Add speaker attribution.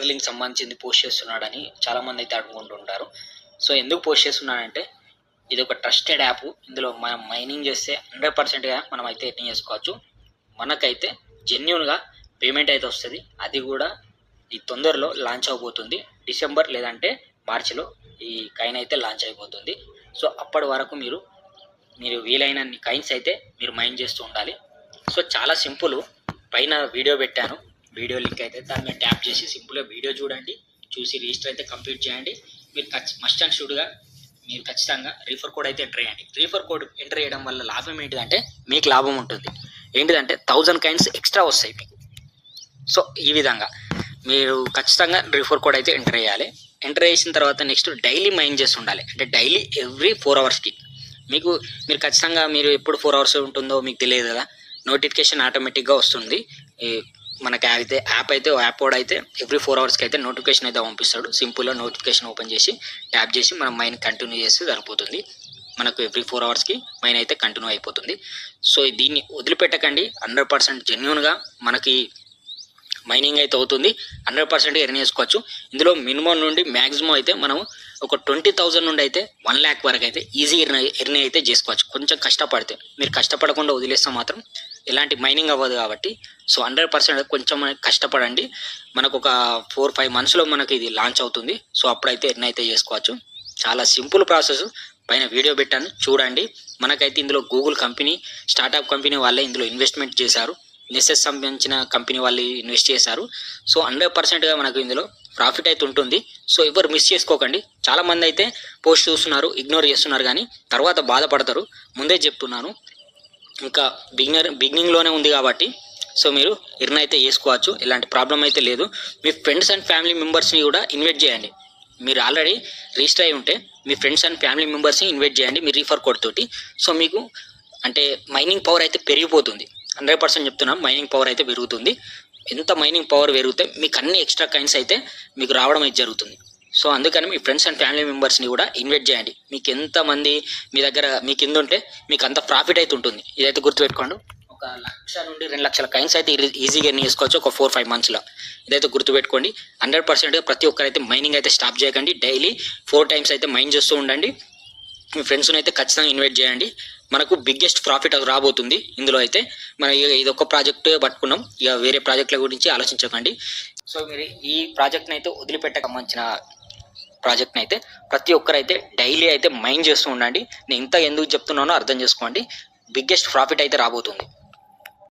Speaker 1: Link సంబంధించింది post చేస్తున్నాడని చాలామంది అయితే అనుకుంటుంటారు. సో ఎందుకు పోస్ట్ చేస్తున్నానంటే ఇది ఒక ట్రస్టెడ్ యాప్. ఇందులో మనం మైనింగ్ చేస్తే 100%గా మనం అయితే ఎర్న్ చేసుకోవచ్చు. మనకైతే జెన్యూన్గా పేమెంట్ అయితే వస్తుంది. అది కూడా ఈ తొందరలో లాంచ్ అవబోతుంది. డిసెంబర్ లేదంటే మార్చిలో ఈ కాయిన్ అయితే లాంచ్ అయిపోతుంది. సో అప్పటి వరకు మీరు వీలైనన్ని కాయిన్స్ అయితే మీరు మైన్ చేస్తూ ఉండాలి. సో చాలా సింపుల్. పైన వీడియో పెట్టాను, వీడియో లింక్ అయితే దాన్ని మీరు ట్యాప్ చేసి సింపుల్గా వీడియో చూడండి, చూసి రిజిస్టర్ అయితే కంప్లీట్ చేయండి. మీరు మస్ట్ అండ్ షుడ్గా మీరు ఖచ్చితంగా రీఫర్ కోడ్ అయితే ఎంటర్ చేయండి. రీఫర్ కోడ్ ఎంటర్ చేయడం వల్ల లాభం ఏంటిదంటే మీకు లాభం ఉంటుంది. ఏంటిదంటే 1000 కాయిన్స్ ఎక్స్ట్రా వస్తాయి మీకు. సో ఈ విధంగా మీరు ఖచ్చితంగా రీఫర్ కోడ్ అయితే ఎంటర్ చేయాలి. ఎంటర్ చేసిన తర్వాత నెక్స్ట్ డైలీ మైన్ చేసి ఉండాలి. అంటే డైలీ ఎవ్రీ 4 అవర్స్కి మీరు ఖచ్చితంగా మీరు ఎప్పుడు 4 అవర్స్ ఉంటుందో మీకు తెలియదు కదా, నోటిఫికేషన్ ఆటోమేటిక్గా వస్తుంది. మనకి యాప్ కూడా అయితే ఎవ్రీ 4 అవర్స్కి అయితే నోటిఫికేషన్ అయితే పంపిస్తాడు. సింపుల్గా నోటిఫికేషన్ ఓపెన్ చేసి ట్యాప్ చేసి మనం మైన్ కంటిన్యూ చేస్తే సరిపోతుంది. మనకు ఎవ్రీ 4 అవర్స్కి మైన్ అయితే కంటిన్యూ అయిపోతుంది. సో దీన్ని వదిలిపెట్టకండి. 100% జెన్యూన్గా మనకి మైనింగ్ అయితే అవుతుంది. 100% ఎర్న్ చేసుకోవచ్చు. ఇందులో మినిమం నుండి మ్యాక్సిమం అయితే మనం ఒక 20,000 నుండి అయితే 1 lakh వరకు అయితే ఈజీ ఎర్న్ అయితే చేసుకోవచ్చు. కొంచెం కష్టపడితే. మీరు కష్టపడకుండా వదిలేస్తే మాత్రం ఎలాంటి మైనింగ్ అవ్వదు కాబట్టి సో 100% కొంచెం కష్టపడండి. మనకు ఒక 4-5 monthsలో మనకి ఇది లాంచ్ అవుతుంది. సో అప్పుడైతే ఎర్న్ అయితే చేసుకోవచ్చు. చాలా సింపుల్ ప్రాసెస్. పైన వీడియో పెట్టాను చూడండి. మనకైతే ఇందులో గూగుల్ కంపెనీ, స్టార్టప్ కంపెనీ వాళ్ళే ఇందులో ఇన్వెస్ట్మెంట్ చేశారు. నెసెస్ సంబంధించిన కంపెనీ వాళ్ళు ఇన్వెస్ట్ చేశారు. సో 100%గా మనకు ఇందులో ప్రాఫిట్ అయితే ఉంటుంది. సో ఎవరు మిస్ చేసుకోకండి. చాలామంది అయితే పోస్ట్ చూస్తున్నారు, ఇగ్నోర్ చేస్తున్నారు, కానీ తర్వాత బాధపడతారు. ముందే చెప్తున్నాను, ఇంకా బిగినింగ్లోనే ఉంది కాబట్టి సో మీరు ఎర్న్ అయితే చేసుకోవచ్చు. ఎలాంటి ప్రాబ్లం అయితే లేదు. మీ ఫ్రెండ్స్ అండ్ ఫ్యామిలీ మెంబర్స్ని కూడా ఇన్వైట్ చేయండి. మీరు ఆల్రెడీ రిజిస్టర్ అయి ఉంటే మీ ఫ్రెండ్స్ అండ్ ఫ్యామిలీ మెంబర్స్ని ఇన్వైట్ చేయండి మీ రీఫర్ కోడ్ తోటి. సో మీకు అంటే మైనింగ్ పవర్ అయితే పెరిగిపోతుంది. 100% చెప్తున్నాం, మైనింగ్ పవర్ అయితే పెరుగుతుంది. ఎంత మైనింగ్ పవర్ పెరిగితే మీకు అన్ని ఎక్స్ట్రా కాయిన్స్ అయితే మీకు రావడం అయితే జరుగుతుంది. సో అందుకని మీ ఫ్రెండ్స్ అండ్ ఫ్యామిలీ మెంబర్స్ని కూడా ఇన్వైట్ చేయండి. మీకు ఎంతమంది మీ దగ్గర మీ కింద ఉంటే మీకు అంత ప్రాఫిట్ అయితే ఉంటుంది. ఇదైతే గుర్తుపెట్టుకోండి. 1 లక్ష నుండి 2 లక్షల కాయిన్స్ అయితే ఈజీగా ఎర్న్ చేసుకోవచ్చు ఒక 4-5 monthsలో. ఇదైతే గుర్తుపెట్టుకోండి. 100%గా ప్రతి ఒక్కరైతే మైనింగ్ అయితే స్టాప్ చేయకండి. డైలీ 4 times అయితే మైన్ చేస్తూ ఉండండి. మీ ఫ్రెండ్స్ని అయితే ఖచ్చితంగా ఇన్వైట్ చేయండి. మనకు బిగ్గెస్ట్ ప్రాఫిట్ అది రాబోతుంది. ఇందులో అయితే మనం ఇది ఒక ప్రాజెక్ట్ పట్టుకున్నాం, ఇక వేరే ప్రాజెక్టుల గురించి ఆలోచించకండి. సో మీరు ఈ ప్రాజెక్ట్ని అయితే వదిలిపెట్టక సంబంధించిన ప్రాజెక్ట్ని అయితే ప్రతి ఒక్కరైతే డైలీ అయితే మైన్ చేస్తూ ఉండండి. నేను ఇంత ఎందుకు చెప్తున్నానో అర్థం చేసుకోండి. బిగ్గెస్ట్ ప్రాఫిట్ అయితే రాబోతుంది.